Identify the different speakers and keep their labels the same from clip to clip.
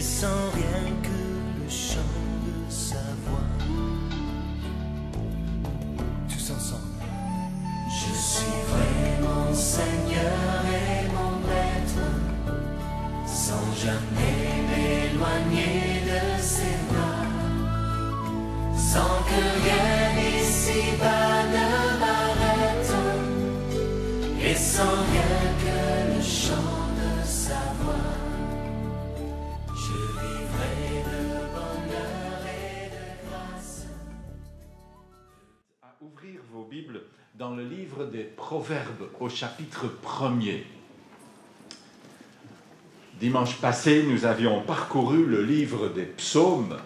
Speaker 1: et sans rien que le chant de sa voix. Tous ensemble. Je suivrai mon Seigneur et mon Maître, sans jamais m'éloigner de ses bras, sans que rien ici-bas ne m'arrête, et sans rien que le chant de sa voix. Je vivrai de bonheur et de grâce.
Speaker 2: À ouvrir vos Bibles dans le livre des Proverbes au chapitre 1er. Dimanche passé, nous avions parcouru le livre des Psaumes,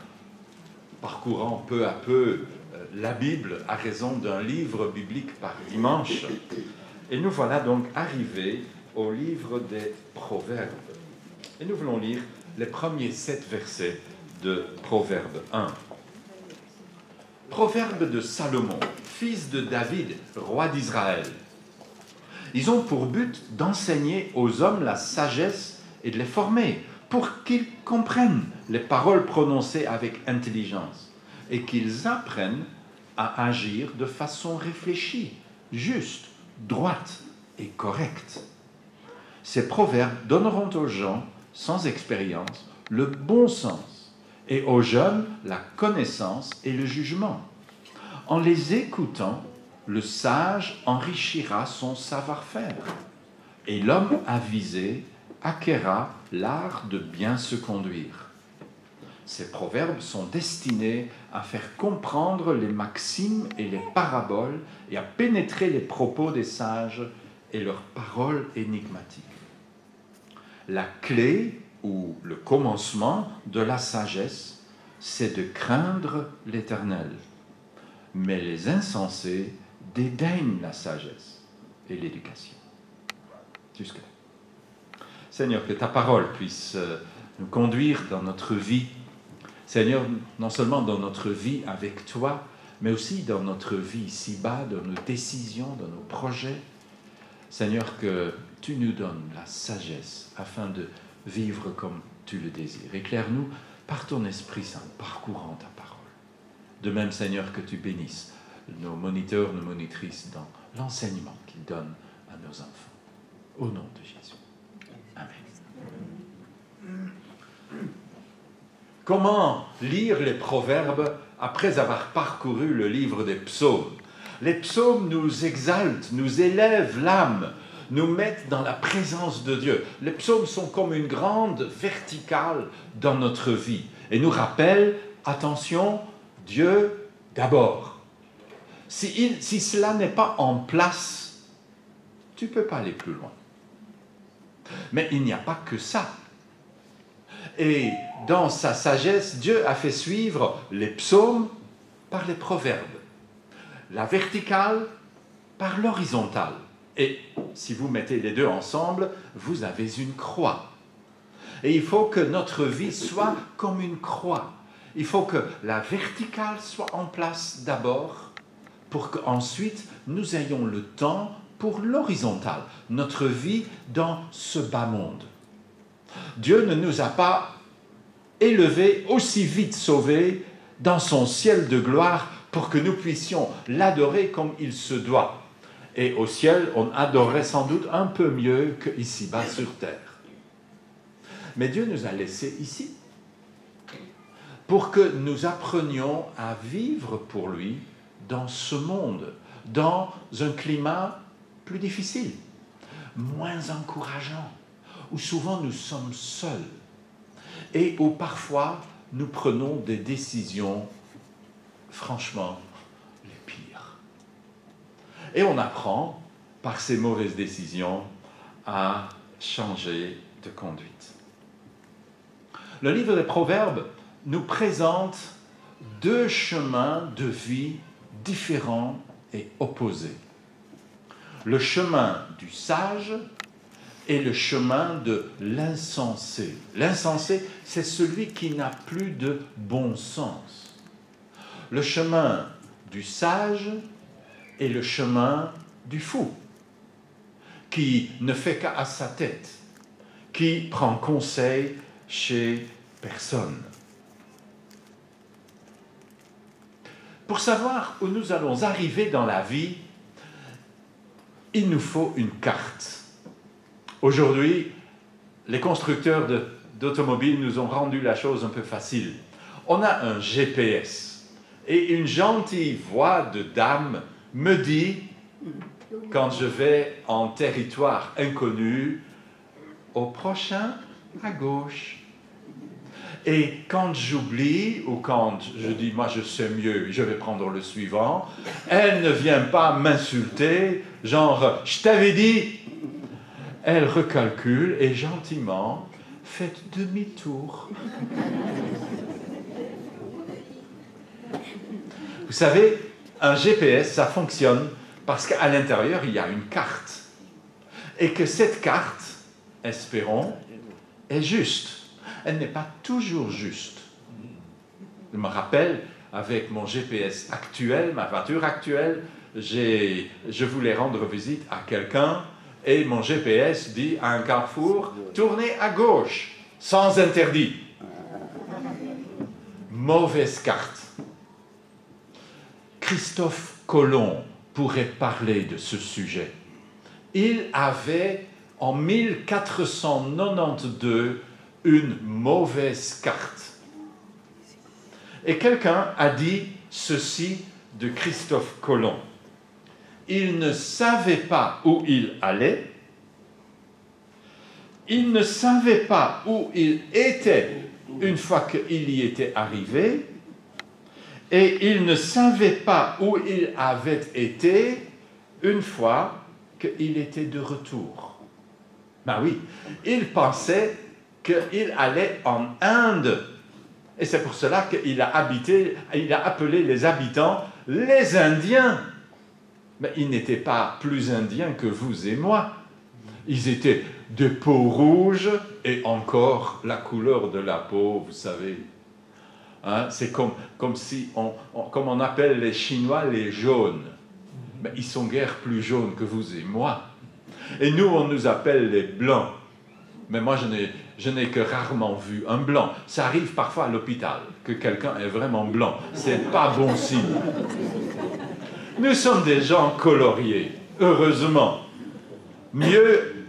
Speaker 2: parcourant peu à peu la Bible à raison d'un livre biblique par dimanche. Et nous voilà donc arrivés au livre des Proverbes. Et nous voulons lire les premiers 7 versets de Proverbe 1. Proverbe de Salomon, fils de David, roi d'Israël. Ils ont pour but d'enseigner aux hommes la sagesse et de les former pour qu'ils comprennent les paroles prononcées avec intelligence et qu'ils apprennent à agir de façon réfléchie, juste, droite et correcte. Ces proverbes donneront aux gens sans expérience le bon sens et aux jeunes la connaissance et le jugement. En les écoutant, le sage enrichira son savoir-faire et l'homme avisé acquérera l'art de bien se conduire. Ces proverbes sont destinés à faire comprendre les maximes et les paraboles et à pénétrer les propos des sages et leurs paroles énigmatiques. La clé ou le commencement de la sagesse, c'est de craindre l'Éternel. Mais les insensés dédaignent la sagesse et l'éducation. Jusque-là. Seigneur, que ta parole puisse nous conduire dans notre vie. Seigneur, non seulement dans notre vie avec toi, mais aussi dans notre vie ici-bas, dans nos décisions, dans nos projets. Seigneur, que tu nous donnes la sagesse afin de vivre comme tu le désires. Éclaire-nous par ton Esprit Saint, parcourant ta parole. De même, Seigneur, que tu bénisses nos moniteurs, nos monitrices dans l'enseignement qu'ils donnent à nos enfants. Au nom de Jésus. Amen. Comment lire les proverbes après avoir parcouru le livre des psaumes? Les psaumes nous exaltent, nous élèvent l'âme, nous mettent dans la présence de Dieu. Les psaumes sont comme une grande verticale dans notre vie et nous rappellent, attention, Dieu d'abord. Si cela n'est pas en place, tu ne peux pas aller plus loin. Mais il n'y a pas que ça. Et dans sa sagesse, Dieu a fait suivre les psaumes par les proverbes, la verticale par l'horizontale. Et si vous mettez les deux ensemble, vous avez une croix. Et il faut que notre vie soit comme une croix. Il faut que la verticale soit en place d'abord, pour qu'ensuite nous ayons le temps pour l'horizontale, notre vie dans ce bas monde. Dieu ne nous a pas élevés, aussi vite sauvés dans son ciel de gloire pour que nous puissions l'adorer comme il se doit. Et au ciel, on adorerait sans doute un peu mieux qu'ici-bas sur terre. Mais Dieu nous a laissés ici pour que nous apprenions à vivre pour lui dans ce monde, dans un climat plus difficile, moins encourageant, où souvent nous sommes seuls et où parfois nous prenons des décisions franchement les pires. Et on apprend par ces mauvaises décisions à changer de conduite. Le livre des Proverbes nous présente 2 chemins de vie différents et opposés. Le chemin du sage et le chemin de l'insensé. L'insensé, c'est celui qui n'a plus de bon sens. Le chemin du sage et le chemin du fou, qui ne fait qu'à sa tête, qui prend conseil chez personne. Pour savoir où nous allons arriver dans la vie, il nous faut une carte. Aujourd'hui, les constructeurs d'automobiles nous ont rendu la chose un peu facile. On a un GPS et une gentille voix de dame me dit, quand je vais en territoire inconnu, au prochain, à gauche. Et quand j'oublie, ou quand je dis, moi je sais mieux, je vais prendre le suivant, elle ne vient pas m'insulter, genre, je t'avais dit. Elle recalcule et gentiment, fait demi-tour. Vous savez, un GPS, ça fonctionne parce qu'à l'intérieur, il y a une carte. Et que cette carte, espérons, est juste. Elle n'est pas toujours juste. Je me rappelle, avec mon GPS actuel, ma voiture actuelle, je voulais rendre visite à quelqu'un et mon GPS dit à un carrefour, tournez à gauche, sans interdit. Mauvaise carte. Christophe Colomb pourrait parler de ce sujet. Il avait, en 1492, une mauvaise carte. Et quelqu'un a dit ceci de Christophe Colomb. Il ne savait pas où il allait, il ne savait pas où il était une fois qu'il y était arrivé, et il ne savait pas où il avait été une fois qu'il était de retour. Ben oui, il pensait qu'il allait en Inde. Et c'est pour cela qu'il a appelé les habitants les Indiens. Mais ils n'étaient pas plus Indiens que vous et moi. Ils étaient de peau rouge et encore la couleur de la peau, vous savez. Hein, c'est comme si comme on appelle les Chinois les jaunes. Mais ils sont guère plus jaunes que vous et moi. Et nous, on nous appelle les blancs. Mais moi, je n'ai que rarement vu un blanc. Ça arrive parfois à l'hôpital, que quelqu'un est vraiment blanc. C'est pas bon signe. Nous sommes des gens coloriés, heureusement.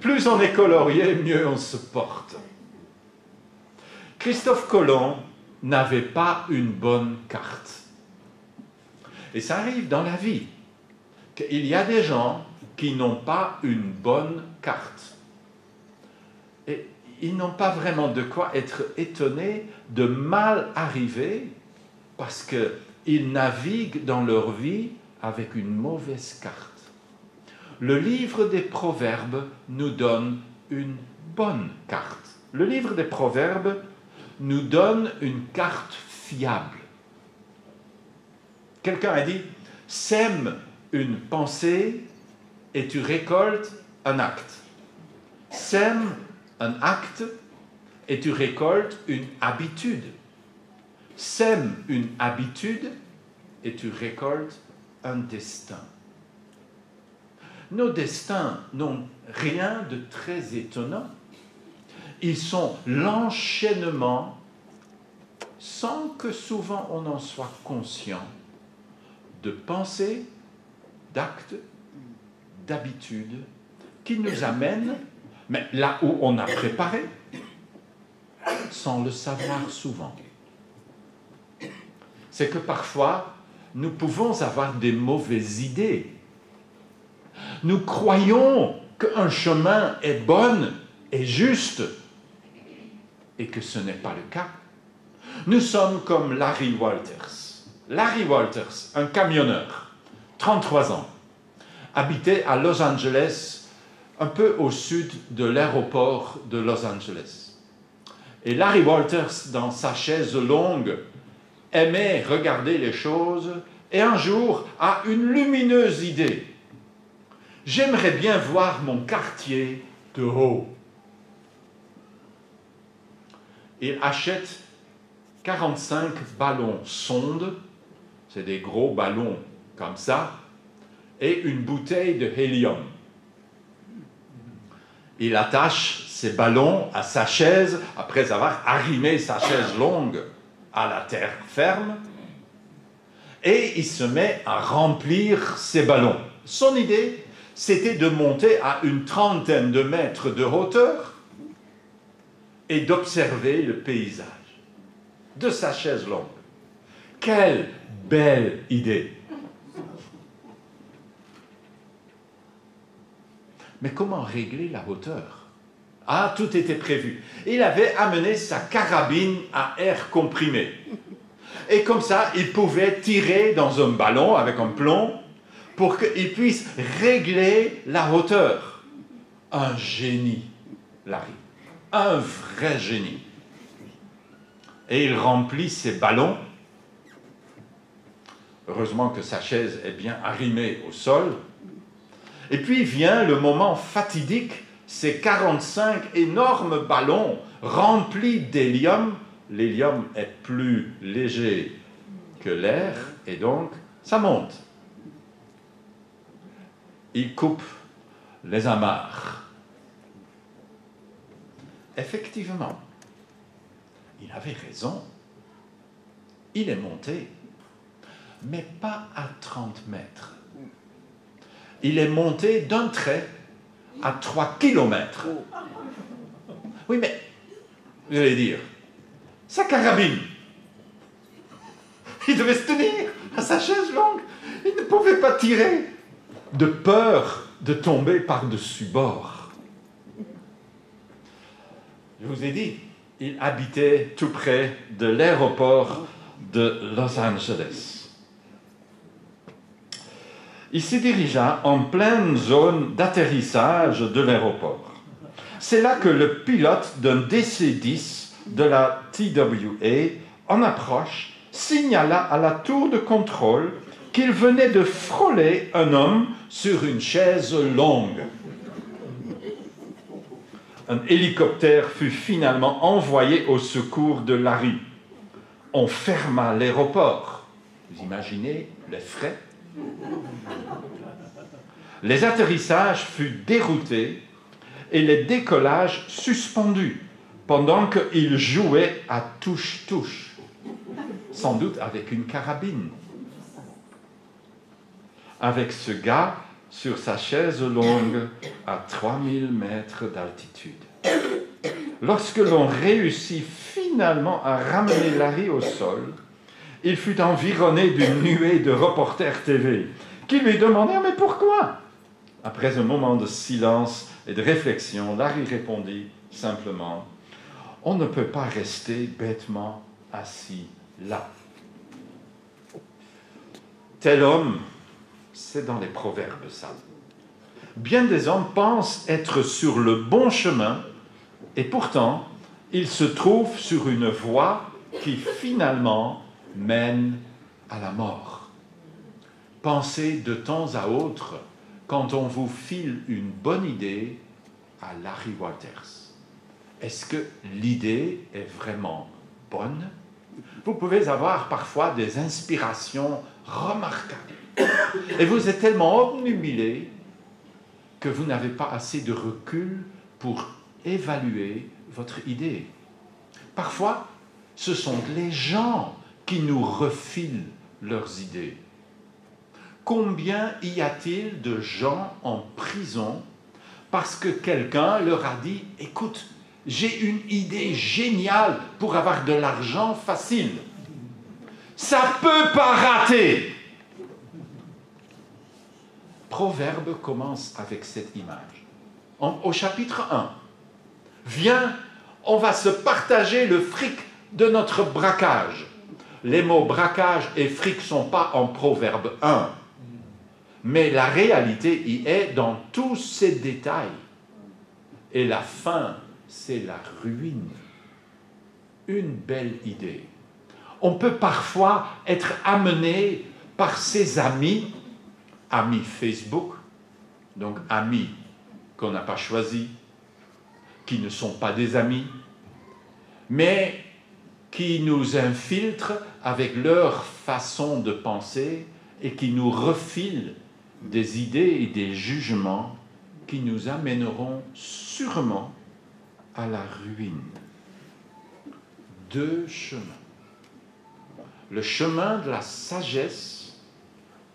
Speaker 2: Plus on est colorié, mieux on se porte. Christophe Colomb n'avait pas une bonne carte. Et ça arrive dans la vie, qu'il y a des gens qui n'ont pas une bonne carte. Et ils n'ont pas vraiment de quoi être étonnés de mal arriver parce qu'ils naviguent dans leur vie avec une mauvaise carte. Le livre des Proverbes nous donne une bonne carte. Le livre des Proverbes nous donne une carte fiable. Quelqu'un a dit, sème une pensée et tu récoltes un acte. Sème un acte et tu récoltes une habitude. Sème une habitude et tu récoltes un destin. Nos destins n'ont rien de très étonnant. Ils sont l'enchaînement, sans que souvent on en soit conscient, de pensées, d'actes, d'habitudes, qui nous amènent, mais là où on a préparé, sans le savoir souvent. C'est que parfois, nous pouvons avoir des mauvaises idées. Nous croyons qu'un chemin est bon et juste, et que ce n'est pas le cas. Nous sommes comme Larry Walters. Larry Walters, un camionneur, 33 ans, habitait à Los Angeles, un peu au sud de l'aéroport de Los Angeles. Et Larry Walters, dans sa chaise longue, aimait regarder les choses et un jour a une lumineuse idée. J'aimerais bien voir mon quartier de haut. Il achète 45 ballons sondes, c'est des gros ballons comme ça, et une bouteille de hélium. Il attache ses ballons à sa chaise après avoir arrimé sa chaise longue à la terre ferme et il se met à remplir ses ballons. Son idée, c'était de monter à une trentaine de mètres de hauteur et d'observer le paysage de sa chaise longue. Quelle belle idée! Mais comment régler la hauteur? Ah, tout était prévu. Il avait amené sa carabine à air comprimé. Et comme ça, il pouvait tirer dans un ballon avec un plomb pour qu'il puisse régler la hauteur. Un génie, Larry. Un vrai génie. Et il remplit ses ballons. Heureusement que sa chaise est bien arrimée au sol. Et puis vient le moment fatidique, ces 45 énormes ballons remplis d'hélium. L'hélium est plus léger que l'air et donc ça monte. Il coupe les amarres. Effectivement, il avait raison. Il est monté, mais pas à 30 mètres. Il est monté d'un trait à 3 kilomètres. Oui, mais, vous allez dire, sa carabine, il devait se tenir à sa chaise longue. Il ne pouvait pas tirer de peur de tomber par-dessus bord. Je vous ai dit, il habitait tout près de l'aéroport de Los Angeles. Il se dirigea en pleine zone d'atterrissage de l'aéroport. C'est là que le pilote d'un DC-10 de la TWA, en approche, signala à la tour de contrôle qu'il venait de frôler un homme sur une chaise longue. Un hélicoptère fut finalement envoyé au secours de Larry. On ferma l'aéroport. Vous imaginez les frais? Les atterrissages furent déroutés et les décollages suspendus pendant qu'il jouait à touche-touche, sans doute avec une carabine. Avec ce gars sur sa chaise longue à 3000 mètres d'altitude. Lorsque l'on réussit finalement à ramener Larry au sol, il fut environné d'une nuée de reporters TV qui lui demandèrent « Mais pourquoi ?» Après un moment de silence et de réflexion, Larry répondit simplement « On ne peut pas rester bêtement assis là. » Tel homme, c'est dans les proverbes ça. Bien des hommes pensent être sur le bon chemin et pourtant, ils se trouvent sur une voie qui finalement mène à la mort. Pensez de temps à autre, quand on vous file une bonne idée, à Larry Walters. Est-ce que l'idée est vraiment bonne? Vous pouvez avoir parfois des inspirations remarquables. Et vous êtes tellement obnubilé que vous n'avez pas assez de recul pour évaluer votre idée. Parfois, ce sont les gens qui nous refilent leurs idées. Combien y a-t-il de gens en prison parce que quelqu'un leur a dit « Écoute, j'ai une idée géniale pour avoir de l'argent facile. Ça ne peut pas rater !» Proverbe commence avec cette image. Au chapitre 1, « Viens, on va se partager le fric de notre braquage. » Les mots braquage et fric ne sont pas en Proverbe 1. Mais la réalité y est dans tous ces détails. Et la fin, c'est la ruine. Une belle idée. On peut parfois être amené par ses amis, amis Facebook, donc amis qu'on n'a pas choisis, qui ne sont pas des amis, mais qui nous infiltrent avec leur façon de penser et qui nous refilent des idées et des jugements qui nous amèneront sûrement à la ruine. 2 chemins. Le chemin de la sagesse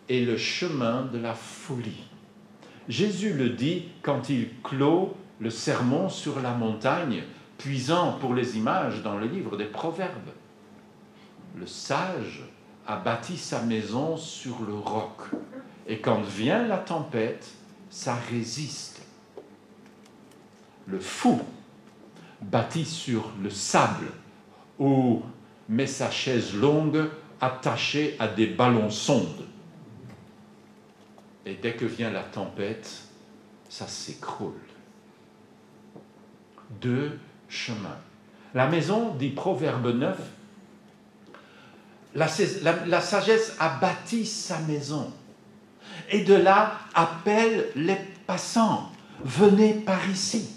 Speaker 2: et le chemin de la folie. Jésus le dit quand il clôt le sermon sur la montagne, puisant pour les images dans le livre des Proverbes. Le sage a bâti sa maison sur le roc, et quand vient la tempête, ça résiste. Le fou bâtit sur le sable, ou met sa chaise longue attachée à des ballons sondes. Et dès que vient la tempête, ça s'écroule. 2 chemins. La maison, dit Proverbe 9, la sagesse a bâti sa maison. Et de là, appelle les passants. Venez par ici.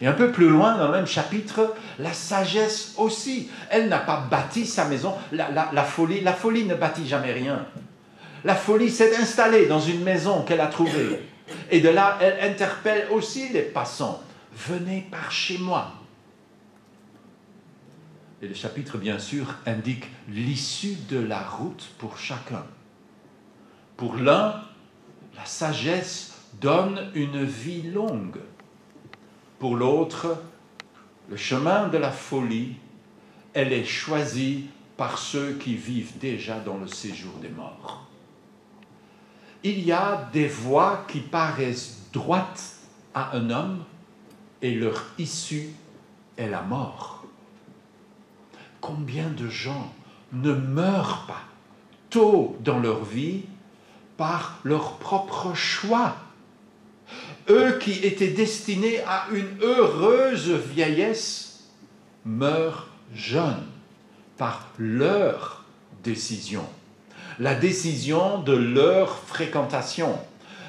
Speaker 2: Et un peu plus loin, dans le même chapitre, la sagesse aussi. Elle n'a pas bâti sa maison. La folie ne bâtit jamais rien. La folie s'est installée dans une maison qu'elle a trouvée. Et de là, elle interpelle aussi les passants. Venez par chez moi. Et le chapitre, bien sûr, indique l'issue de la route pour chacun. Pour l'un, la sagesse donne une vie longue. Pour l'autre, le chemin de la folie, elle est choisie par ceux qui vivent déjà dans le séjour des morts. Il y a des voies qui paraissent droites à un homme et leur issue est la mort. Combien de gens ne meurent pas tôt dans leur vie par leur propre choix? Eux qui étaient destinés à une heureuse vieillesse meurent jeunes par leur décision. La décision de leur fréquentation,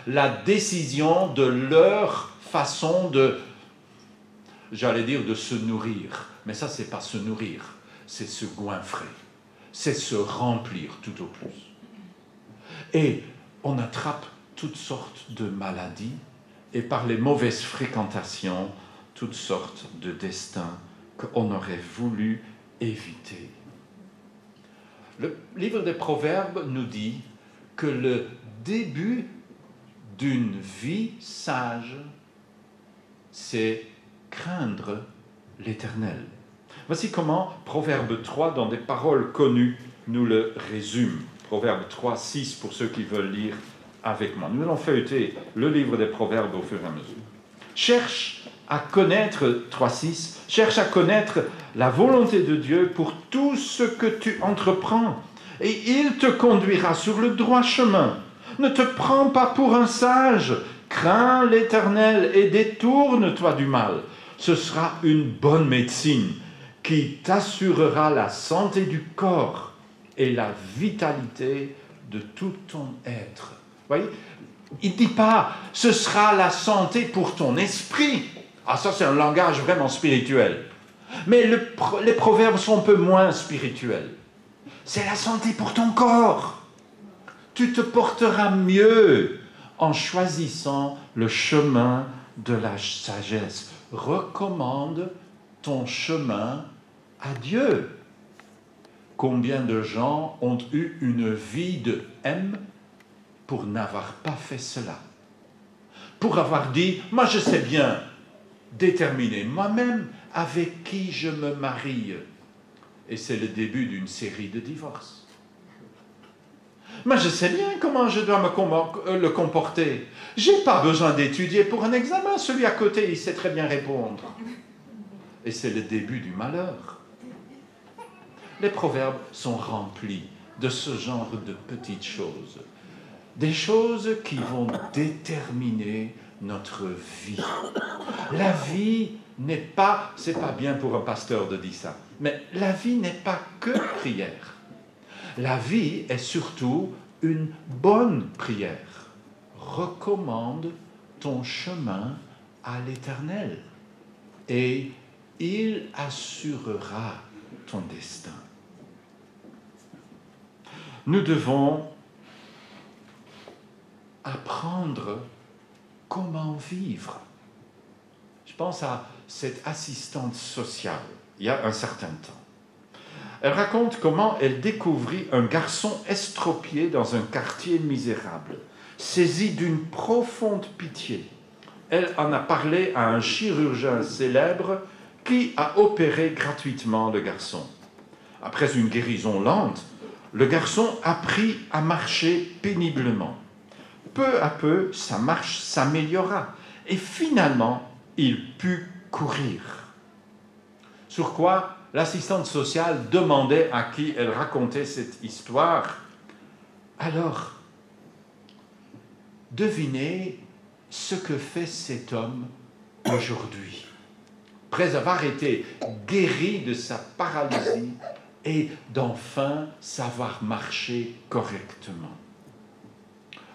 Speaker 2: la décision de leur façon de, j'allais dire, de se nourrir. Mais ça, c'est pas se nourrir, c'est se goinfrer, c'est se remplir tout au plus. Et on attrape toutes sortes de maladies et par les mauvaises fréquentations, toutes sortes de destins qu'on aurait voulu éviter. Le livre des Proverbes nous dit que le début d'une vie sage, c'est craindre l'Éternel. Voici comment Proverbe 3, dans des paroles connues, nous le résume. Proverbe 3, 6, pour ceux qui veulent lire avec moi. Nous allons feuilleter le livre des Proverbes au fur et à mesure. Cherche à connaître, 3.6, cherche à connaître la volonté de Dieu pour tout ce que tu entreprends, et il te conduira sur le droit chemin. Ne te prends pas pour un sage, crains l'Éternel et détourne-toi du mal. Ce sera une bonne médecine qui t'assurera la santé du corps et la vitalité de tout ton être. Vous voyez, il ne dit pas « ce sera la santé pour ton esprit ». Ah, ça c'est un langage vraiment spirituel. Mais les proverbes sont un peu moins spirituels. C'est la santé pour ton corps. Tu te porteras mieux en choisissant le chemin de la sagesse. Recommande ton chemin à Dieu. Combien de gens ont eu une vie de M pour n'avoir pas fait cela? Pour avoir dit, moi je sais bien déterminer moi-même avec qui je me marie. Et c'est le début d'une série de divorces. Moi je sais bien comment je dois le comporter. Je n'ai pas besoin d'étudier pour un examen. Celui à côté, il sait très bien répondre. Et c'est le début du malheur. Les proverbes sont remplis de ce genre de petites choses. Des choses qui vont déterminer notre vie. La vie n'est pas, c'est pas bien pour un pasteur de dire ça, mais la vie n'est pas que prière. La vie est surtout une bonne prière. Recommande ton chemin à l'Éternel et il assurera ton destin. Nous devons apprendre comment vivre. Je pense à cette assistante sociale, il y a un certain temps. Elle raconte comment elle découvrit un garçon estropié dans un quartier misérable. Saisie d'une profonde pitié, elle en a parlé à un chirurgien célèbre qui a opéré gratuitement le garçon. Après une guérison lente, le garçon apprit à marcher péniblement. Peu à peu, sa marche s'améliora et finalement, il put courir. Sur quoi l'assistante sociale demandait à qui elle racontait cette histoire. Alors, devinez ce que fait cet homme aujourd'hui. Après avoir été guéri de sa paralysie et d'enfin savoir marcher correctement.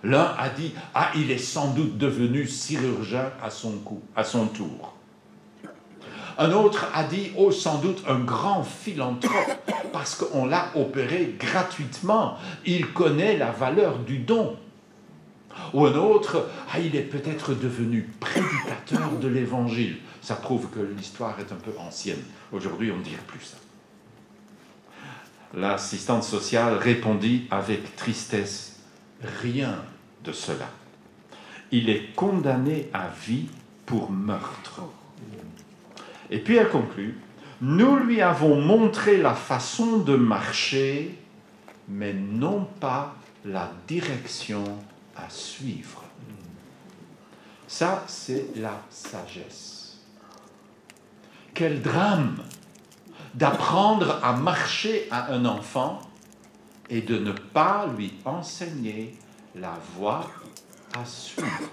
Speaker 2: L'un a dit « Ah, il est sans doute devenu chirurgien à son tour. » Un autre a dit « Oh, sans doute un grand philanthrope, parce qu'on l'a opéré gratuitement. Il connaît la valeur du don. » Ou un autre « Ah, il est peut-être devenu prédicateur de l'Évangile. » Ça prouve que l'histoire est un peu ancienne. Aujourd'hui, on ne dirait plus ça. L'assistante sociale répondit avec tristesse « Rien de cela. Il est condamné à vie pour meurtre. » Et puis elle conclut « Nous lui avons montré la façon de marcher, mais non pas la direction à suivre. » Ça, c'est la sagesse. Quel drame d'apprendre à marcher à un enfant et de ne pas lui enseigner la voie à suivre.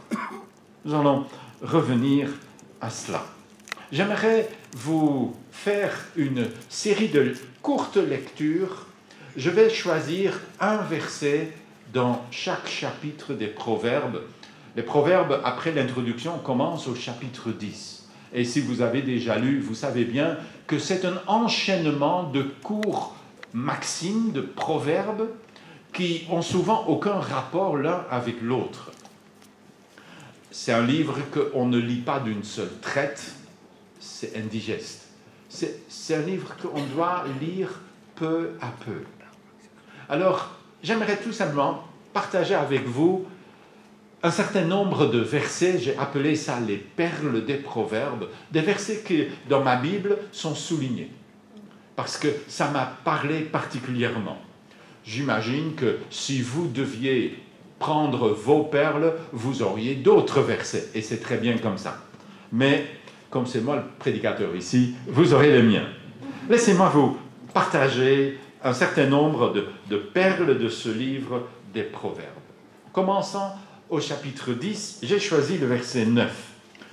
Speaker 2: Nous allons revenir à cela. J'aimerais vous faire une série de courtes lectures. Je vais choisir un verset dans chaque chapitre des Proverbes. Les Proverbes, après l'introduction, commencent au chapitre 10. Et si vous avez déjà lu, vous savez bien que c'est un enchaînement de courts maximes, de proverbes, qui ont souvent aucun rapport l'un avec l'autre. C'est un livre qu'on ne lit pas d'une seule traite, c'est indigeste. C'est un livre qu'on doit lire peu à peu. Alors, j'aimerais tout simplement partager avec vous un certain nombre de versets, j'ai appelé ça les perles des proverbes, des versets qui, dans ma Bible, sont soulignés, parce que ça m'a parlé particulièrement. J'imagine que si vous deviez prendre vos perles, vous auriez d'autres versets, et c'est très bien comme ça. Mais, comme c'est moi le prédicateur ici, vous aurez les miens. Laissez-moi vous partager un certain nombre de perles de ce livre des proverbes. Commençons au chapitre 10, j'ai choisi le verset 9.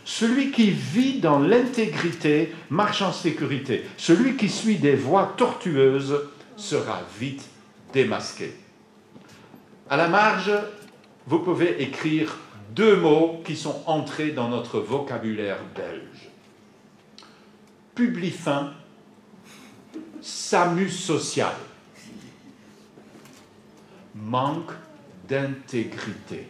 Speaker 2: Celui qui vit dans l'intégrité marche en sécurité. Celui qui suit des voies tortueuses sera vite démasqué. À la marge, vous pouvez écrire deux mots qui sont entrés dans notre vocabulaire belge. Publifin, SAMU social. Manque d'intégrité.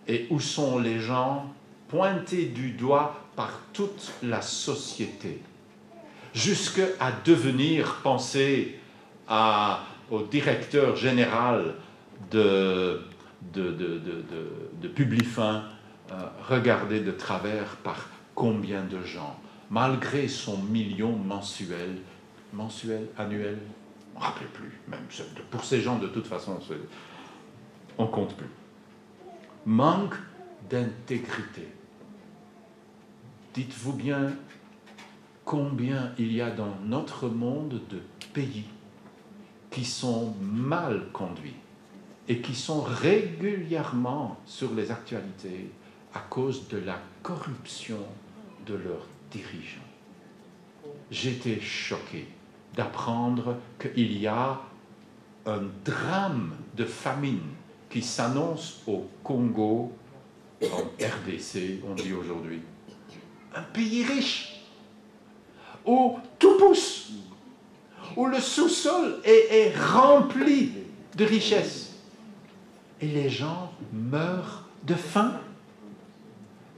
Speaker 2: Et où sont les gens pointés du doigt par toute la société, jusqu'à devenir, penser au directeur général de Publifin, regardé de travers par combien de gens, malgré son million mensuel, annuel, on ne rappelle plus, même pour ces gens de toute façon, on ne compte plus. Manque d'intégrité. Dites-vous bien combien il y a dans notre monde de pays qui sont mal conduits et qui sont régulièrement sur les actualités à cause de la corruption de leurs dirigeants. J'étais choqué d'apprendre qu'il y a un drame de famine qui s'annonce au Congo, en RDC, on dit aujourd'hui. Un pays riche, où tout pousse, où le sous-sol est rempli de richesses. Et les gens meurent de faim.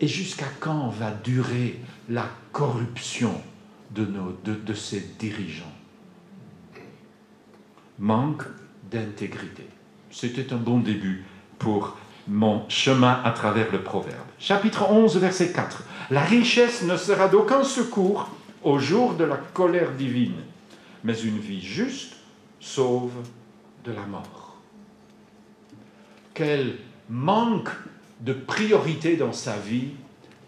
Speaker 2: Et jusqu'à quand va durer la corruption de ces dirigeants? Manque d'intégrité. C'était un bon début pour mon chemin à travers le Proverbe. Chapitre 11, verset 4. La richesse ne sera d'aucun secours au jour de la colère divine, mais une vie juste sauve de la mort. Quel manque de priorité dans sa vie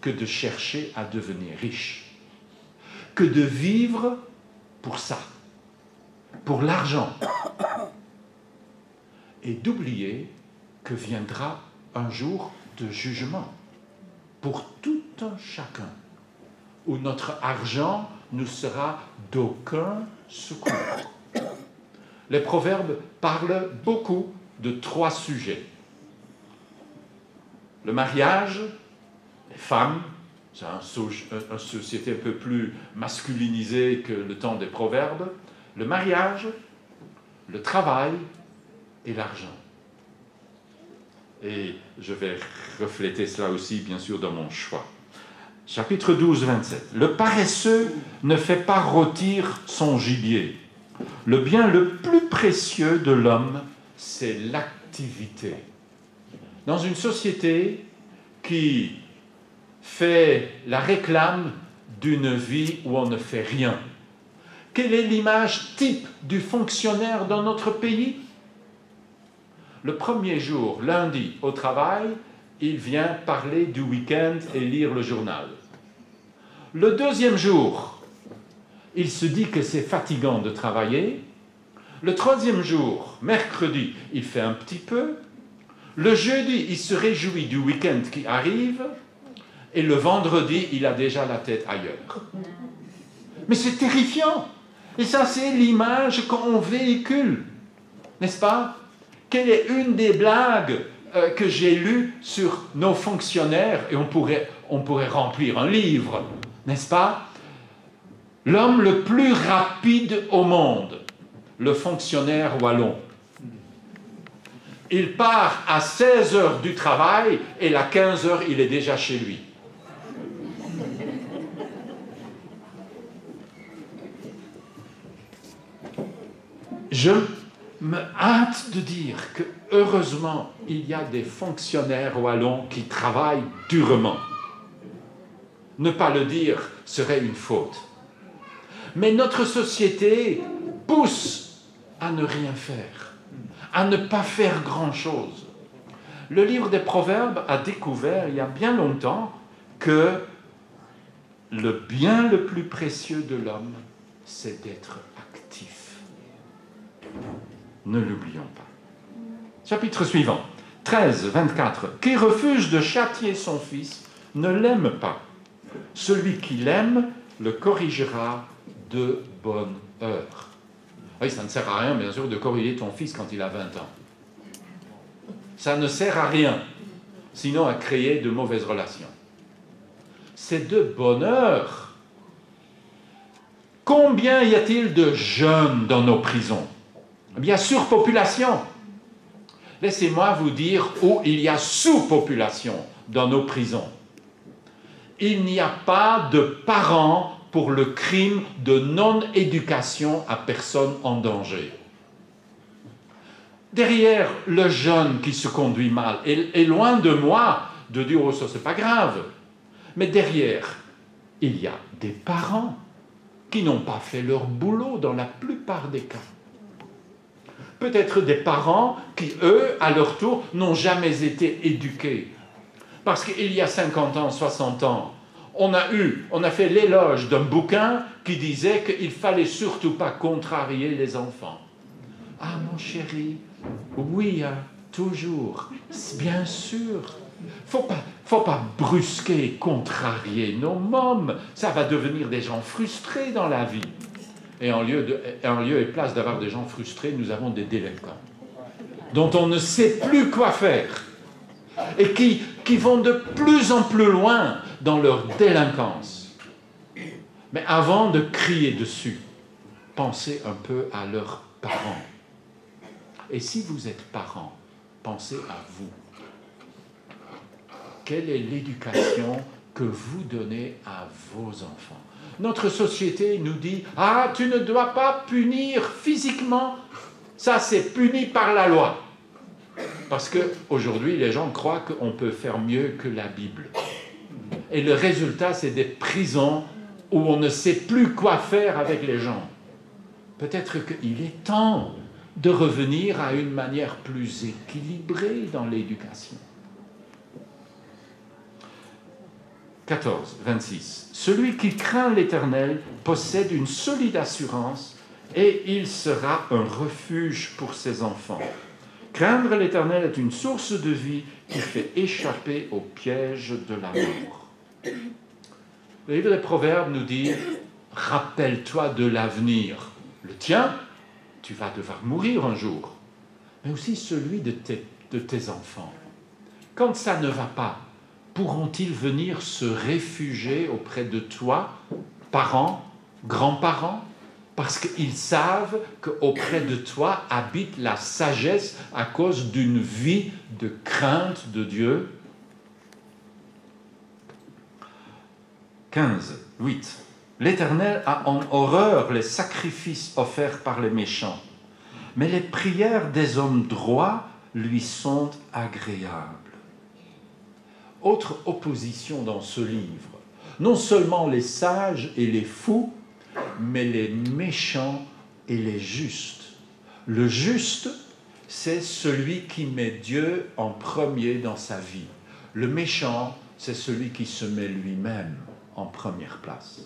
Speaker 2: que de chercher à devenir riche, que de vivre pour ça, pour l'argent, et d'oublier que viendra un jour de jugement pour tout un chacun, où notre argent nous sera d'aucun secours. Les proverbes parlent beaucoup de 3 sujets. Le mariage, les femmes, c'est une société un peu plus masculinisée que le temps des proverbes. Le mariage, le travail et l'argent. Et je vais refléter cela aussi, bien sûr, dans mon choix. Chapitre 12, 27. Le paresseux ne fait pas rôtir son gibier. Le bien le plus précieux de l'homme, c'est l'activité. Dans une société qui fait la réclame d'une vie où on ne fait rien, quelle est l'image type du fonctionnaire dans notre pays? Le premier jour, lundi, au travail, il vient parler du week-end et lire le journal. Le deuxième jour, il se dit que c'est fatigant de travailler. Le troisième jour, mercredi, il fait un petit peu. Le jeudi, il se réjouit du week-end qui arrive. Et le vendredi, il a déjà la tête ailleurs. Mais c'est terrifiant. Et ça, c'est l'image qu'on véhicule. N'est-ce pas? Quelle est une des blagues que j'ai lues sur nos fonctionnaires? Et on pourrait remplir un livre, n'est-ce pas? L'homme le plus rapide au monde, le fonctionnaire wallon. Il part à 16 heures du travail et à 15 heures, il est déjà chez lui. Je me hâte de dire que, heureusement, il y a des fonctionnaires wallons qui travaillent durement. Ne pas le dire serait une faute. Mais notre société pousse à ne rien faire, à ne pas faire grand-chose. Le livre des Proverbes a découvert, il y a bien longtemps, que le bien le plus précieux de l'homme, c'est d'être actif. Ne l'oublions pas. Chapitre suivant, 13, 24. Qui refuse de châtier son fils ne l'aime pas. Celui qui l'aime le corrigera de bonne heure. Oui, ça ne sert à rien, bien sûr, de corriger ton fils quand il a 20 ans. Ça ne sert à rien, sinon à créer de mauvaises relations. C'est de bonne heure. Combien y a-t-il de jeunes dans nos prisons? Eh bien, surpopulation. Laissez-moi vous dire où il y a sous-population dans nos prisons. Il n'y a pas de parents pour le crime de non-éducation à personne en danger. Derrière le jeune qui se conduit mal, est loin de moi de dire « oh, ça c'est pas grave », mais derrière, il y a des parents qui n'ont pas fait leur boulot dans la plupart des cas. Peut-être des parents qui, eux, à leur tour, n'ont jamais été éduqués. Parce qu'il y a 50 ans, 60 ans, on a fait l'éloge d'un bouquin qui disait qu'il ne fallait surtout pas contrarier les enfants. Ah, mon chéri, oui, hein, toujours, bien sûr. Faut pas brusquer, contrarier nos mômes. Ça va devenir des gens frustrés dans la vie. Et en lieu et place d'avoir des gens frustrés, nous avons des délinquants dont on ne sait plus quoi faire et qui vont de plus en plus loin dans leur délinquance. Mais avant de crier dessus, pensez un peu à leurs parents. Et si vous êtes parents, pensez à vous. quelle est l'éducation que vous donnez à vos enfants. Notre société nous dit « Ah, tu ne dois pas punir physiquement, ça c'est puni par la loi. » Parce qu'aujourd'hui, les gens croient qu'on peut faire mieux que la Bible. Et le résultat, c'est des prisons où on ne sait plus quoi faire avec les gens. Peut-être qu'il est temps de revenir à une manière plus équilibrée dans l'éducation. 14, 26. Celui qui craint l'Éternel possède une solide assurance et il sera un refuge pour ses enfants. Craindre l'Éternel est une source de vie qui fait échapper au piège de la mort. Le livre des Proverbes nous dit « Rappelle-toi de l'avenir. Le tien, tu vas devoir mourir un jour, mais aussi celui de tes enfants. Quand ça ne va pas, pourront-ils venir se réfugier auprès de toi, parents, grands-parents, parce qu'ils savent qu'auprès de toi habite la sagesse à cause d'une vie de crainte de Dieu. 15, 8. L'Éternel a en horreur les sacrifices offerts par les méchants, mais les prières des hommes droits lui sont agréables. Autre opposition dans ce livre, non seulement les sages et les fous, mais les méchants et les justes. Le juste, c'est celui qui met Dieu en premier dans sa vie. Le méchant, c'est celui qui se met lui-même en première place.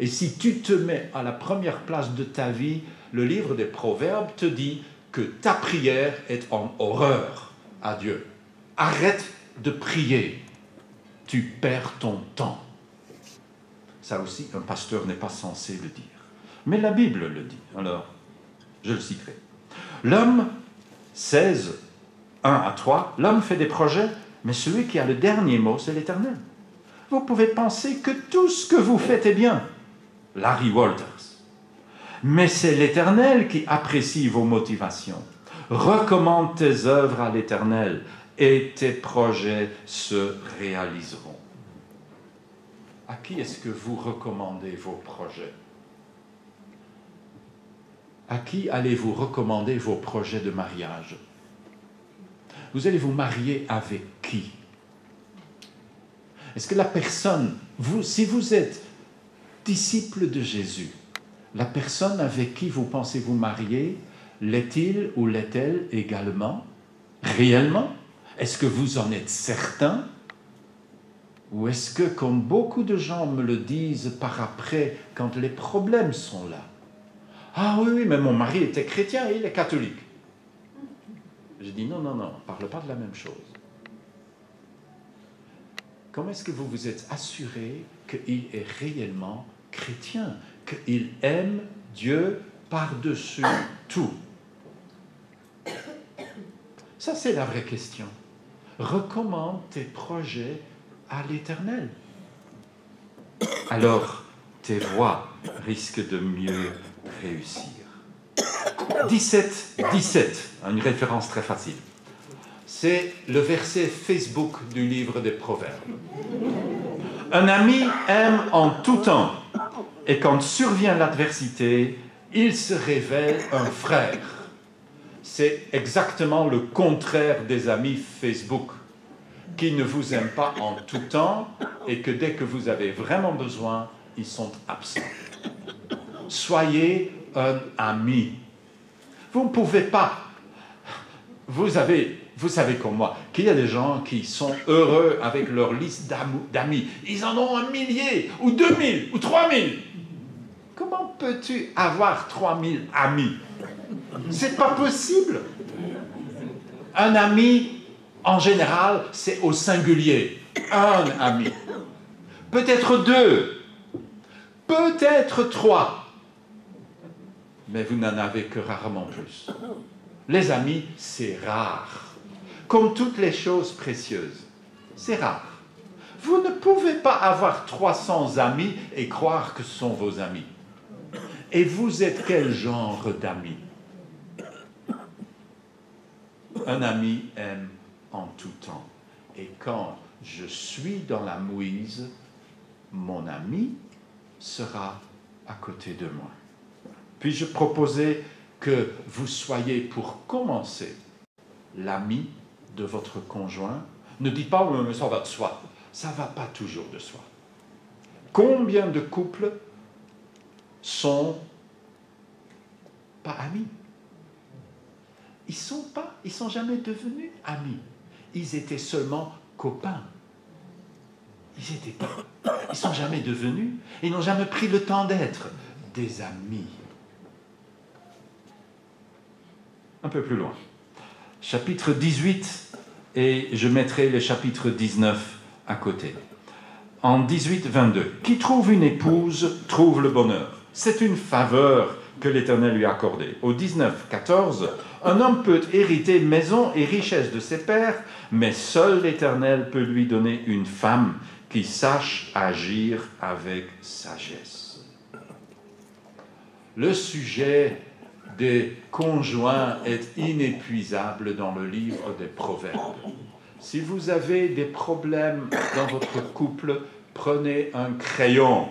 Speaker 2: Et si tu te mets à la première place de ta vie, le livre des Proverbes te dit que ta prière est en horreur à Dieu. Arrête de prier. Tu perds ton temps. Ça aussi, un pasteur n'est pas censé le dire. Mais la Bible le dit. Alors, je le citerai. L'homme, 16, 1 à 3, l'homme fait des projets, mais celui qui a le dernier mot, c'est l'Éternel. Vous pouvez penser que tout ce que vous faites est bien. Larry Walters. Mais c'est l'Éternel qui apprécie vos motivations. Recommande tes œuvres à l'Éternel et tes projets se réaliseront. À qui est-ce que vous recommandez vos projets? À qui allez-vous recommander vos projets de mariage? Vous allez vous marier avec qui? Est-ce que la personne, si vous êtes disciple de Jésus, la personne avec qui vous pensez vous marier, l'est-il ou l'est-elle également? Réellement? Est-ce que vous en êtes certain? Ou est-ce que, comme beaucoup de gens me le disent par après, quand les problèmes sont là, « Ah oui, mais mon mari était chrétien et il est catholique. » Je dis « Non, on ne parle pas de la même chose. » Comment est-ce que vous vous êtes assuré qu'il est réellement chrétien, qu'il aime Dieu par-dessus tout? Ça, c'est la vraie question. Recommande tes projets à l'Éternel. Alors, tes voies risquent de mieux réussir. 17, une référence très facile. C'est le verset Facebook du livre des Proverbes. Un ami aime en tout temps, et quand survient l'adversité, il se révèle un frère. C'est exactement le contraire des amis Facebook, qui ne vous aiment pas en tout temps et que dès que vous avez vraiment besoin, ils sont absents. Soyez un ami. Vous ne pouvez pas. Vous savez comme moi, qu'il y a des gens qui sont heureux avec leur liste d'amis. Ils en ont 1 millier, ou 2000, ou 3000. Comment peux-tu avoir 3000 amis? C'est pas possible. Un ami, en général, c'est au singulier. Un ami. Peut-être 2. Peut-être 3. Mais vous n'en avez que rarement plus. Les amis, c'est rare. Comme toutes les choses précieuses. C'est rare. Vous ne pouvez pas avoir 300 amis et croire que ce sont vos amis. Et vous êtes quel genre d'amis? Un ami aime en tout temps. Et quand je suis dans la mouise, mon ami sera à côté de moi. Puis-je proposer que vous soyez, pour commencer, l'ami de votre conjoint? Ne dites pas, mais ça va de soi. Ça ne va pas toujours de soi. Combien de couples sont pas amis? Ils sont jamais devenus amis. Ils étaient seulement copains. Ils sont jamais devenus, ils n'ont jamais pris le temps d'être des amis. Un peu plus loin. Chapitre 18, et je mettrai le chapitre 19 à côté. En 18-22, qui trouve une épouse trouve le bonheur. C'est une faveur que l'Éternel lui a accordée. Au 19-14, un homme peut hériter maison et richesse de ses pères, mais seul l'Éternel peut lui donner une femme qui sache agir avec sagesse. Le sujet des conjoints est inépuisable dans le livre des Proverbes. Si vous avez des problèmes dans votre couple, prenez un crayon.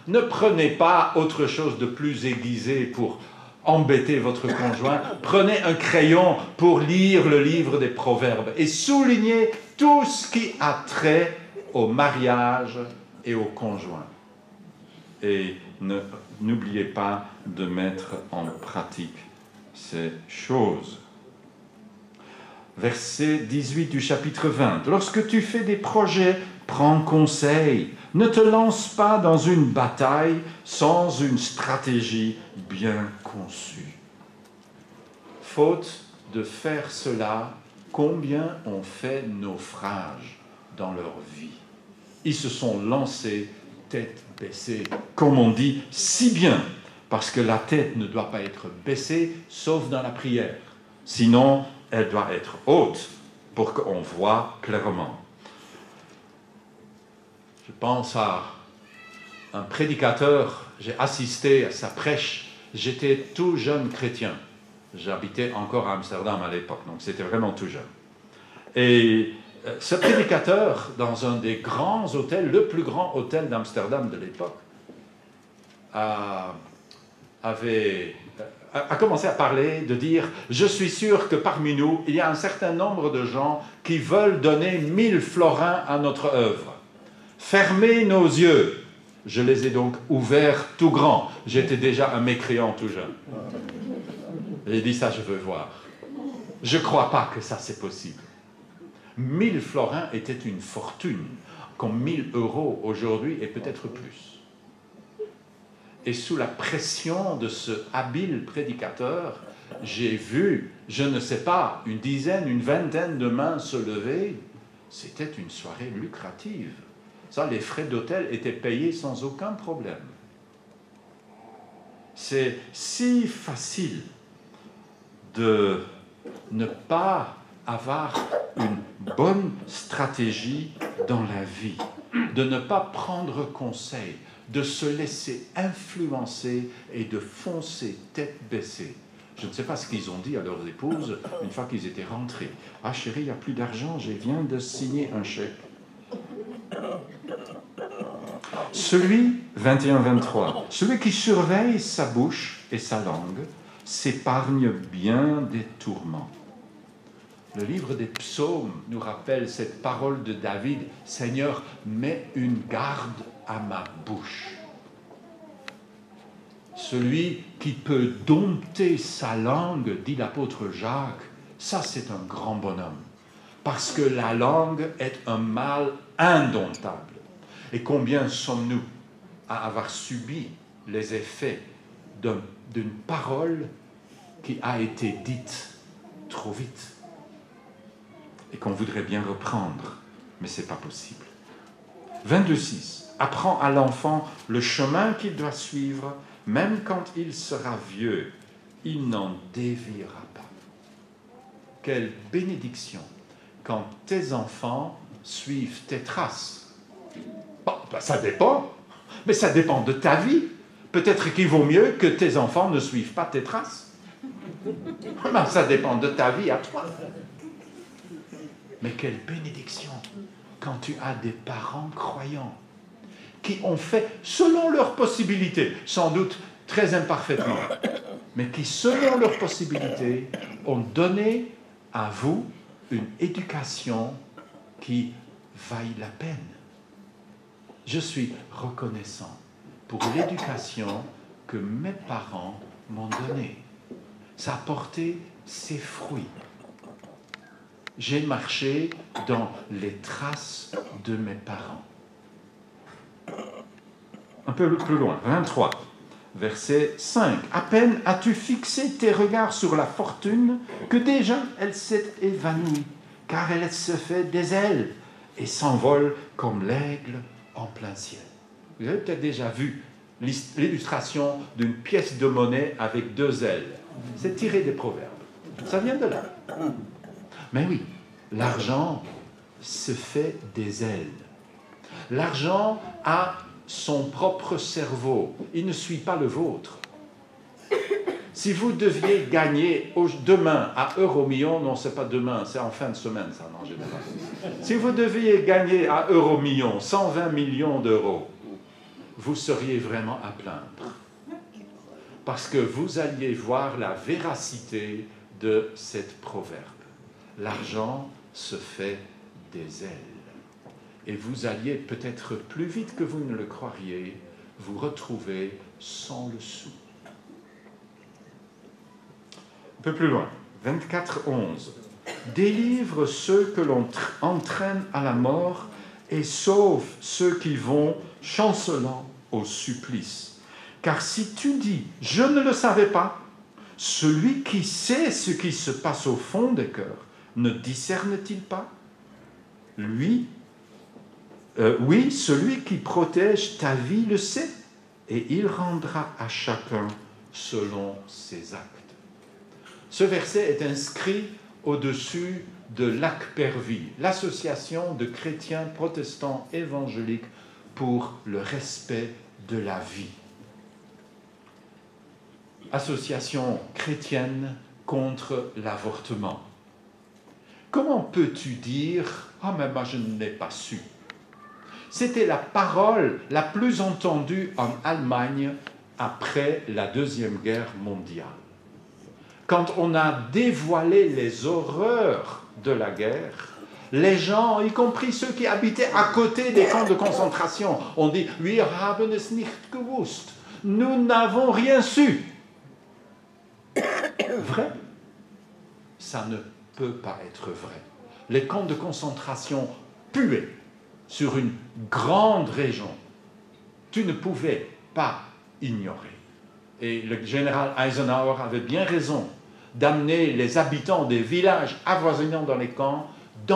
Speaker 2: Ne prenez pas autre chose de plus aiguisé pour embêter votre conjoint. Prenez un crayon pour lire le livre des Proverbes et soulignez tout ce qui a trait au mariage et au conjoint. Et n'oubliez pas de mettre en pratique ces choses. Verset 18 du chapitre 20. Lorsque tu fais des projets, prends conseil. Ne te lance pas dans une bataille sans une stratégie bien conçue. Faute de faire cela, combien ont fait naufrage dans leur vie. Ils se sont lancés tête baissée, comme on dit si bien, parce que la tête ne doit pas être baissée, sauf dans la prière. Sinon, elle doit être haute pour qu'on voit clairement. Je pense à un prédicateur, j'ai assisté à sa prêche, j'étais tout jeune chrétien. J'habitais encore à Amsterdam à l'époque, donc c'était vraiment tout jeune. Et ce prédicateur, dans un des grands hôtels, le plus grand hôtel d'Amsterdam de l'époque, a commencé à parler, de dire « Je suis sûr que parmi nous, il y a un certain nombre de gens qui veulent donner 1000 florins à notre œuvre. Fermez nos yeux. » Je les ai donc ouverts tout grands. J'étais déjà un mécréant tout jeune. J'ai dit « Ça, je veux voir. » Je ne crois pas que ça, c'est possible. 1000 florins était une fortune, comme 1000 euros aujourd'hui et peut-être plus. Et sous la pression de ce habile prédicateur, j'ai vu, je ne sais pas, une dizaine, une vingtaine de mains se lever. C'était une soirée lucrative. Ça, les frais d'hôtel étaient payés sans aucun problème. C'est si facile de ne pas avoir une bonne stratégie dans la vie, de ne pas prendre conseil, de se laisser influencer et de foncer tête baissée. Je ne sais pas ce qu'ils ont dit à leurs épouses une fois qu'ils étaient rentrés. « Ah chérie, il n'y a plus d'argent, je viens de signer un chèque. » Celui, 21-23, celui qui surveille sa bouche et sa langue s'épargne bien des tourments. Le livre des psaumes nous rappelle cette parole de David, « Seigneur, mets une garde à ma bouche. » Celui qui peut dompter sa langue, dit l'apôtre Jacques, ça c'est un grand bonhomme. Parce que la langue est un mal indomptable. Et combien sommes-nous à avoir subi les effets d'une parole qui a été dite trop vite et qu'on voudrait bien reprendre, mais ce n'est pas possible. 22.6. Apprends à l'enfant le chemin qu'il doit suivre, même quand il sera vieux, il n'en déviera pas. Quelle bénédiction quand tes enfants suivent tes traces. Bon, ben ça dépend, mais ça dépend de ta vie. Peut-être qu'il vaut mieux que tes enfants ne suivent pas tes traces. Ben, ça dépend de ta vie à toi. Mais quelle bénédiction quand tu as des parents croyants qui ont fait selon leurs possibilités, sans doute très imparfaitement, mais qui, selon leurs possibilités, ont donné à vous une éducation qui vaille la peine. Je suis reconnaissant pour l'éducation que mes parents m'ont donnée. Ça a porté ses fruits. J'ai marché dans les traces de mes parents. Un peu plus loin, 23, verset 5. À peine as-tu fixé tes regards sur la fortune que déjà elle s'est évanouie, car elle se fait des ailes et s'envole comme l'aigle en plein ciel. Vous avez peut-être déjà vu l'illustration d'une pièce de monnaie avec 2 ailes. C'est tiré des Proverbes. Ça vient de là. Mais oui, l'argent se fait des ailes. L'argent a son propre cerveau. Il ne suit pas le vôtre. Si vous deviez gagner demain à Euromillion, non, c'est pas demain, c'est en fin de semaine, ça, en général. Si vous deviez gagner à Euromillion 120 millions d'euros, vous seriez vraiment à plaindre. Parce que vous alliez voir la véracité de cette proverbe. L'argent se fait des ailes. Et vous alliez peut-être plus vite que vous ne le croiriez, vous retrouver sans le sou. Un peu plus loin, 24:11. Délivre ceux que l'on entraîne à la mort et sauve ceux qui vont chancelant au supplice. Car si tu dis « je ne le savais pas », celui qui sait ce qui se passe au fond des cœurs, ne discerne-t-il pas? Oui, celui qui protège ta vie le sait, et il rendra à chacun selon ses actes. Ce verset est inscrit au-dessus de l'ACPERVI, l'association de chrétiens protestants évangéliques pour le respect de la vie. Association chrétienne contre l'avortement. Comment peux-tu dire « Ah, mais moi je ne l'ai pas su ». C'était la parole la plus entendue en Allemagne après la Deuxième Guerre mondiale. Quand on a dévoilé les horreurs de la guerre, les gens, y compris ceux qui habitaient à côté des camps de concentration, ont dit « Wir haben es nicht gewusst ». Nous n'avons rien su. Vrai? Ça ne peut pas être vrai. Les camps de concentration puaient sur une grande région. Tu ne pouvais pas ignorer. Et le général Eisenhower avait bien raison d'amener les habitants des villages avoisinants dans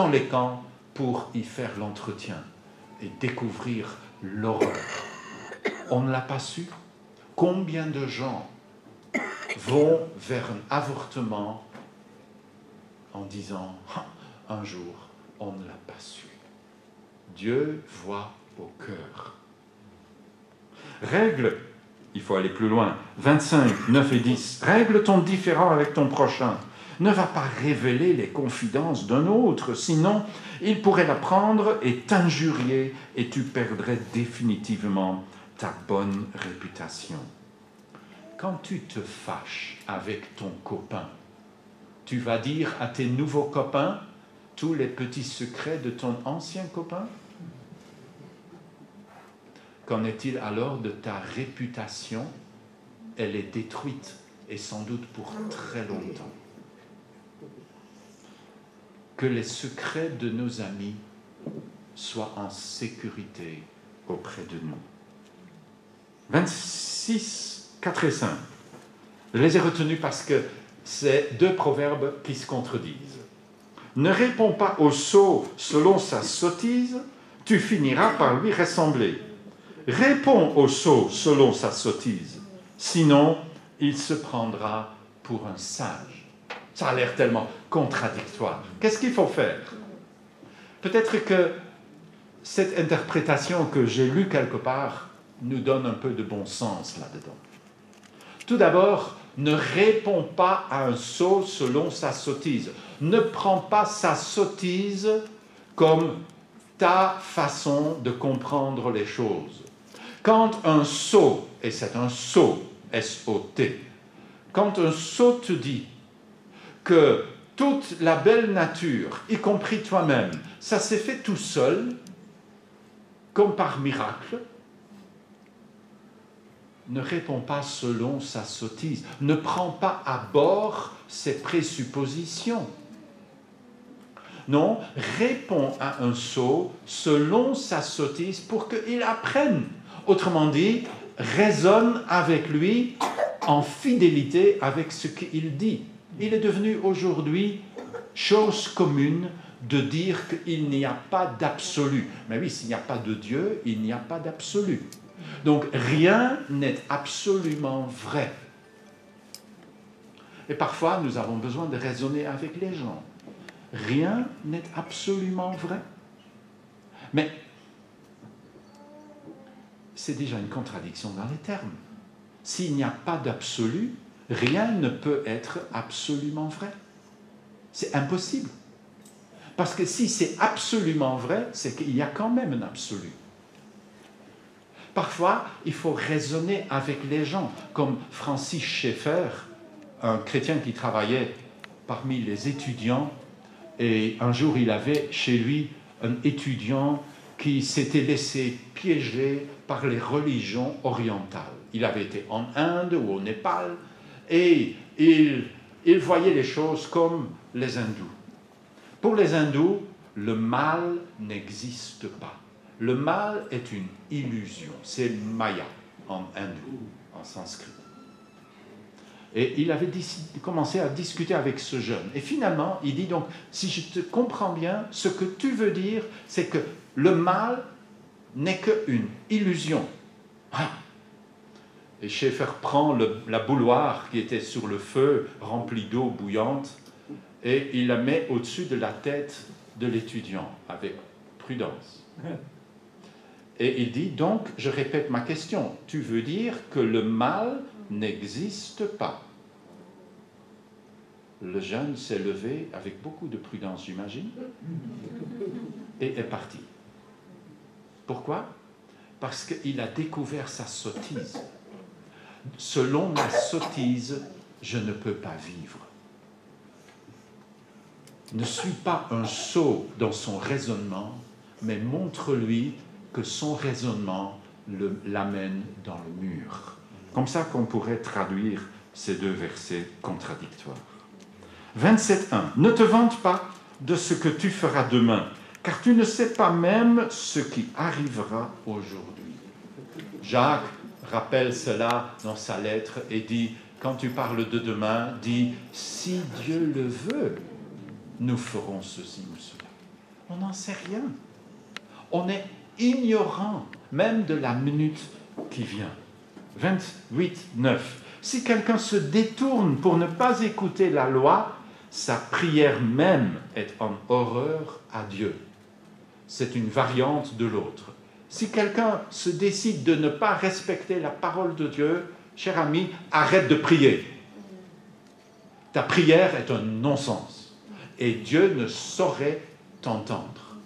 Speaker 2: les camps pour y faire l'entretien et découvrir l'horreur. On ne l'a pas su. Combien de gens vont vers un avortement en disant « un jour, on ne l'a pas su ». Dieu voit au cœur. Règle, il faut aller plus loin, 25, 9 et 10. Règle ton différend avec ton prochain. Ne va pas révéler les confidences d'un autre, sinon il pourrait l'apprendre et t'injurier et tu perdrais définitivement ta bonne réputation. Quand tu te fâches avec ton copain, tu vas dire à tes nouveaux copains tous les petits secrets de ton ancien copain? Qu'en est-il alors de ta réputation? Elle est détruite, et sans doute pour très longtemps. Que les secrets de nos amis soient en sécurité auprès de nous. 26, 4 et 5. Je les ai retenus parce que c'est 2 proverbes qui se contredisent. Ne réponds pas au sot selon sa sottise, tu finiras par lui ressembler. Réponds au sot selon sa sottise, sinon il se prendra pour un sage. Ça a l'air tellement contradictoire. Qu'est-ce qu'il faut faire? Peut-être que cette interprétation que j'ai lue quelque part nous donne un peu de bon sens là-dedans. Tout d'abord, ne réponds pas à un sot selon sa sottise. Ne prends pas sa sottise comme ta façon de comprendre les choses. Quand un sot, et c'est un sot, S-O-T, quand un sot te dit que toute la belle nature, y compris toi-même, ça s'est fait tout seul, comme par miracle, ne réponds pas selon sa sottise. Ne prends pas à bord ses présuppositions. Non, réponds à un sot selon sa sottise pour qu'il apprenne. Autrement dit, raisonne avec lui en fidélité avec ce qu'il dit. Il est devenu aujourd'hui chose commune de dire qu'il n'y a pas d'absolu. Mais oui, s'il n'y a pas de Dieu, il n'y a pas d'absolu. Donc rien n'est absolument vrai. Et parfois, nous avons besoin de raisonner avec les gens. Rien n'est absolument vrai. Mais c'est déjà une contradiction dans les termes. S'il n'y a pas d'absolu, rien ne peut être absolument vrai. C'est impossible. Parce que si c'est absolument vrai, c'est qu'il y a quand même un absolu. Parfois, il faut raisonner avec les gens, comme Francis Schaeffer, un chrétien qui travaillait parmi les étudiants, et un jour il avait chez lui un étudiant qui s'était laissé piéger par les religions orientales. Il avait été en Inde ou au Népal, et il voyait les choses comme les hindous. Pour les hindous, le mal n'existe pas. Le mal est une illusion, c'est Maya en hindou, en sanskrit. Et il avait commencé à discuter avec ce jeune. Et finalement, il dit donc, si je te comprends bien, ce que tu veux dire, c'est que le mal n'est qu'une illusion. Ah. Et Schaeffer prend la bouilloire qui était sur le feu, remplie d'eau bouillante, et il la met au-dessus de la tête de l'étudiant, avec prudence. Et il dit, donc, je répète ma question, tu veux dire que le mal n'existe pas? Le jeune s'est levé avec beaucoup de prudence, j'imagine, et est parti. Pourquoi? Parce qu'il a découvert sa sottise. Selon ma sottise, je ne peux pas vivre. Ne suis pas un sot dans son raisonnement, mais montre-lui que son raisonnement l'amène dans le mur. Comme ça qu'on pourrait traduire ces deux versets contradictoires. 27.1. Ne te vante pas de ce que tu feras demain, car tu ne sais pas même ce qui arrivera aujourd'hui. Jacques rappelle cela dans sa lettre et dit, quand tu parles de demain, dis, si Dieu le veut, nous ferons ceci ou cela. On n'en sait rien. On est ignorant même de la minute qui vient. 28.9. Si quelqu'un se détourne pour ne pas écouter la loi, sa prière même est en horreur à Dieu. C'est une variante de l'autre. Si quelqu'un se décide de ne pas respecter la parole de Dieu, cher ami, arrête de prier. Ta prière est un non-sens. Et Dieu ne saurait t'entendre.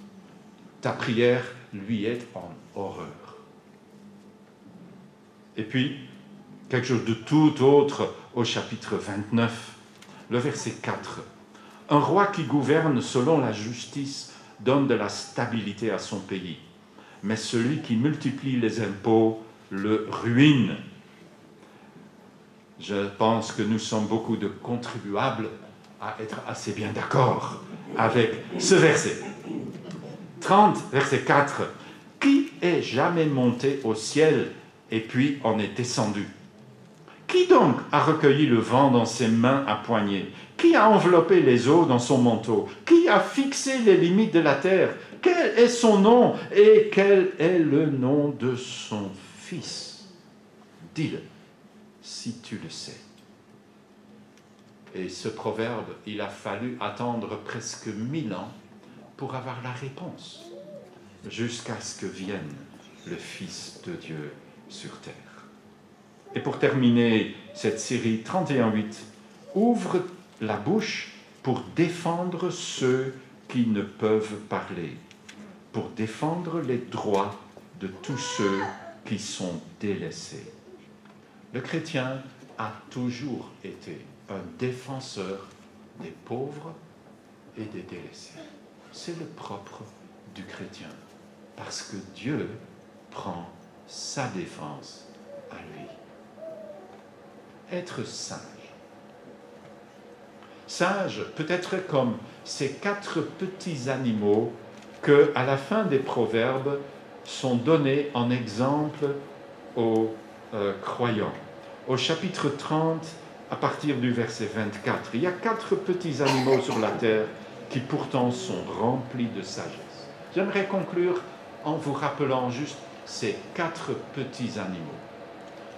Speaker 2: Ta prière lui est en horreur. Et puis, quelque chose de tout autre au chapitre 29, le verset 4. Un roi qui gouverne selon la justice donne de la stabilité à son pays, mais celui qui multiplie les impôts le ruine. Je pense que nous sommes beaucoup de contribuables à être assez bien d'accord avec ce verset. 30, verset 4. Qui est jamais monté au ciel et puis en est descendu? Qui donc a recueilli le vent dans ses mains à poignée? Qui a enveloppé les eaux dans son manteau? Qui a fixé les limites de la terre? Quel est son nom et quel est le nom de son fils? Dis-le, si tu le sais. Et ce proverbe, il a fallu attendre presque 1000 ans pour avoir la réponse, jusqu'à ce que vienne le Fils de Dieu sur terre. Et pour terminer cette série 31.8, ouvre la bouche pour défendre ceux qui ne peuvent parler. pour défendre les droits de tous ceux qui sont délaissés. Le chrétien a toujours été un défenseur des pauvres et des délaissés. C'est le propre du chrétien, parce que Dieu prend sa défense à lui. Être sage. Sage peut être comme ces 4 petits animaux que, à la fin des Proverbes, sont donnés en exemple aux croyants. Au chapitre 30, à partir du verset 24, il y a 4 petits animaux sur la terre qui pourtant sont remplis de sagesse. J'aimerais conclure en vous rappelant juste ces 4 petits animaux.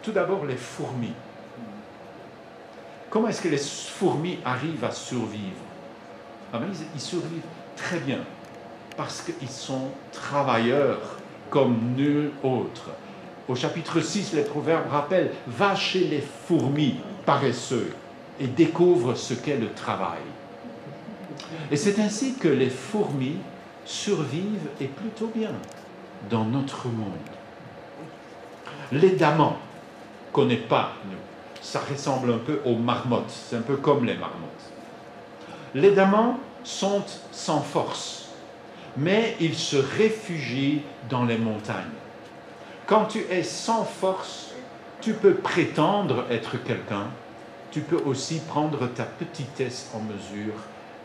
Speaker 2: Tout d'abord, les fourmis. Comment est-ce que les fourmis arrivent à survivre? Ils survivent très bien, parce qu'ils sont travailleurs comme nul autre. Au chapitre 6, les Proverbes rappellent « Va chez les fourmis paresseux et découvre ce qu'est le travail. » Et c'est ainsi que les fourmis survivent, et plutôt bien, dans notre monde. Les damans, qu'on n'est pas, nous, ça ressemble un peu aux marmottes, c'est un peu comme les marmottes. Les damans sont sans force, mais ils se réfugient dans les montagnes. Quand tu es sans force, tu peux prétendre être quelqu'un, tu peux aussi prendre ta petitesse en mesure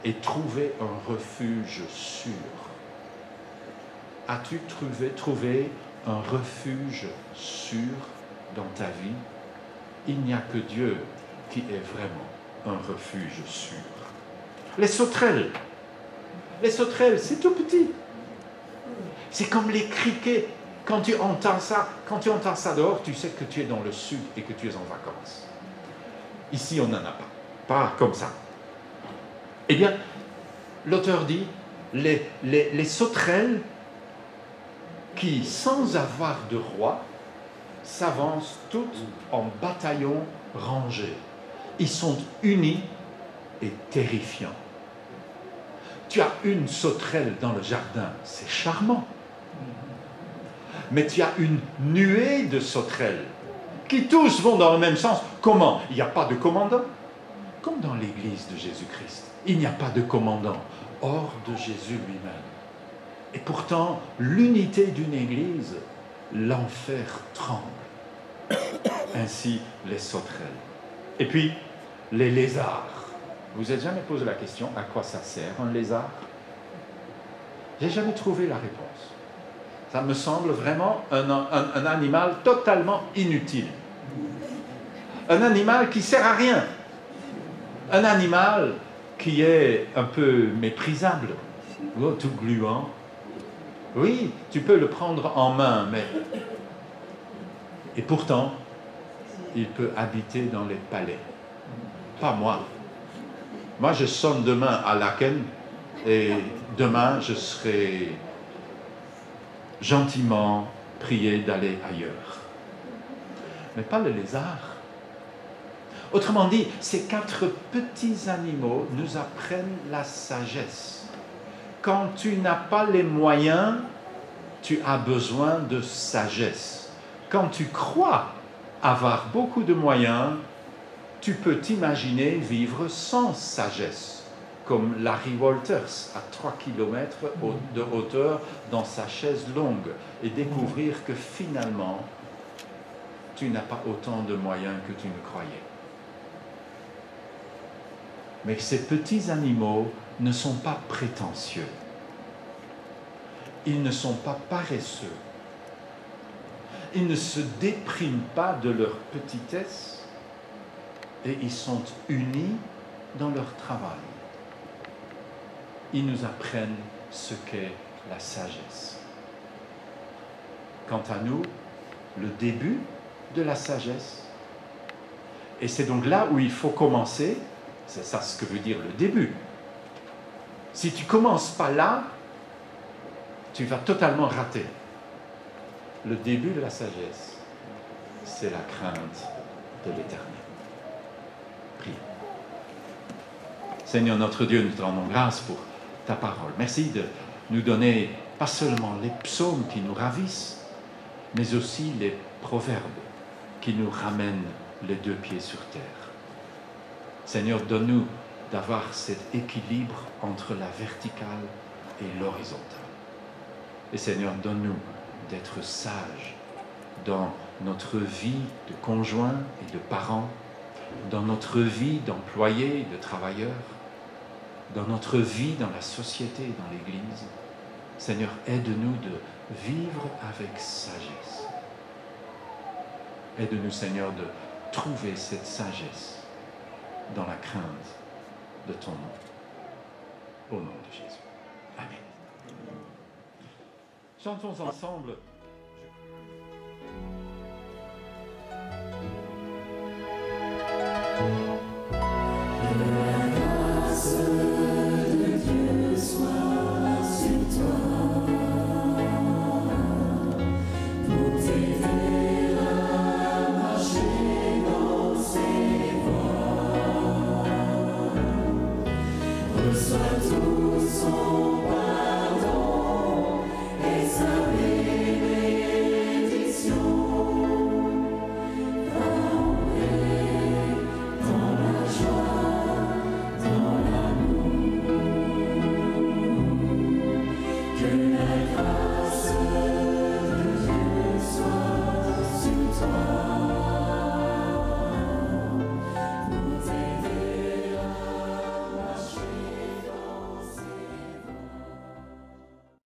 Speaker 2: et trouver un refuge sûr. As-tu trouvé un refuge sûr dans ta vie? Il n'y a que Dieu qui est vraiment un refuge sûr. Les sauterelles. Les sauterelles, c'est tout petit. C'est comme les criquets. Quand tu entends ça dehors, tu sais que tu es dans le sud et que tu es en vacances. Ici, on n'en a pas. Pas comme ça. Eh bien, l'auteur dit, les sauterelles qui, sans avoir de roi, s'avancent toutes en bataillons rangés. Ils sont unis et terrifiants. Tu as une sauterelle dans le jardin, c'est charmant. Mais tu as une nuée de sauterelles qui tous vont dans le même sens. Comment? Il n'y a pas de commandant. Comme dans l'église de Jésus-Christ, il n'y a pas de commandant hors de Jésus lui-même. Et pourtant, l'unité d'une église, l'enfer tremble. Ainsi, les sauterelles. Et puis, les lézards. Vous vous êtes jamais posé la question, à quoi ça sert un lézard? J'ai jamais trouvé la réponse. Ça me semble vraiment un animal totalement inutile. Un animal qui ne sert à rien. Un animal qui est un peu méprisable. Oh, tout gluant. Oui, tu peux le prendre en main, mais... Et pourtant, il peut habiter dans les palais. Pas moi. Moi, je sonne demain à Laken et demain, je serai gentiment prié d'aller ailleurs. Mais pas le lézard. Autrement dit, ces 4 petits animaux nous apprennent la sagesse. Quand tu n'as pas les moyens, tu as besoin de sagesse. Quand tu crois avoir beaucoup de moyens, tu peux t'imaginer vivre sans sagesse, comme Larry Walters, à 3 km de hauteur dans sa chaise longue, et découvrir que finalement, tu n'as pas autant de moyens que tu ne croyais. Mais ces petits animaux ne sont pas prétentieux. Ils ne sont pas paresseux. Ils ne se dépriment pas de leur petitesse et ils sont unis dans leur travail. Ils nous apprennent ce qu'est la sagesse. Quant à nous, le début de la sagesse, et c'est donc là où il faut commencer, c'est ça ce que veut dire le début. Si tu ne commences pas là, tu vas totalement rater. Le début de la sagesse, c'est la crainte de l'Éternel. Prions. Seigneur notre Dieu, nous te rendons grâce pour ta parole. Merci de nous donner pas seulement les psaumes qui nous ravissent, mais aussi les proverbes qui nous ramènent les deux pieds sur terre. Seigneur, donne-nous d'avoir cet équilibre entre la verticale et l'horizontale. Et Seigneur, donne-nous d'être sages dans notre vie de conjoint et de parents, dans notre vie d'employés et de travailleurs, dans notre vie dans la société et dans l'Église. Seigneur, aide-nous de vivre avec sagesse. Aide-nous, Seigneur, de trouver cette sagesse dans la crainte de ton nom. Au nom de Jésus. Amen. Chantons ensemble.
Speaker 3: Reçois tout son